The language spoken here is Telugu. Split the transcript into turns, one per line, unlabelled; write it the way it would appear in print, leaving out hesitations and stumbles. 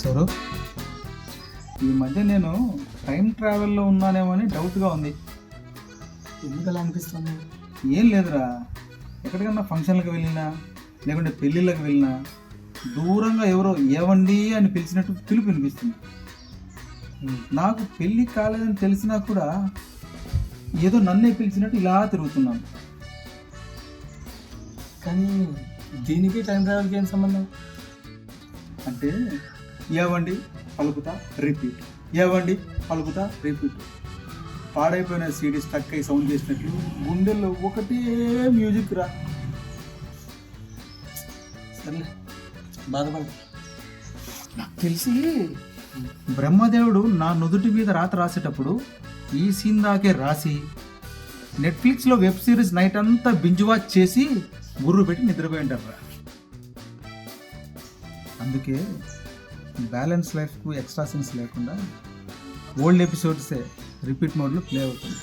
ఎవరు? ఈ మధ్య నేను టైం ట్రావెల్లో ఉన్నానేమో అని డౌట్గా ఉంది.
ఎందుకు అలా అనిపిస్తుంది?
ఏం లేదురా, ఎక్కడికన్నా ఫంక్షన్లకు వెళ్ళినా లేకుంటే పెళ్ళిళ్ళకి వెళ్ళినా దూరంగా ఎవరో ఏవండి అని పిలిచినట్టు పిలుపు వినిపిస్తుంది. నాకు పెళ్ళి కాలేదని తెలిసినా కూడా ఏదో నన్నే పిలిచినట్టు ఇలా తిరుగుతున్నాను.
కానీ దీనికి టైం ట్రావెల్కి ఏం సంబంధం?
అంటే ఏవండి పలుకుతా రిపీట్, ఏవండి పలుకుతా రిపీట్. పాడైపోయిన సీడీ స్టక్ అయి సౌండ్ చేసినట్లు గుండెల్లో ఒకటే మ్యూజిక్ రా.
సర్లే, బాధపడ.
నాకు తెలిసి బ్రహ్మదేవుడు నా నుదుటి మీద రాత రాసేటప్పుడు ఈ సీన్ దాకే రాసి నెట్ఫ్లిక్స్లో వెబ్ సిరీస్ నైట్ అంతా బింజ్ వాచ్ చేసి గుర్రు పెట్టి నిద్రపోయి ఉంటారు. అందుకే బ్యాలెన్స్ లైఫ్కు ఎక్స్ట్రా సీన్స్ లేకుండా ఓల్డ్ ఎపిసోడ్సే రిపీట్ మోడ్లో ప్లే అవుతుంది.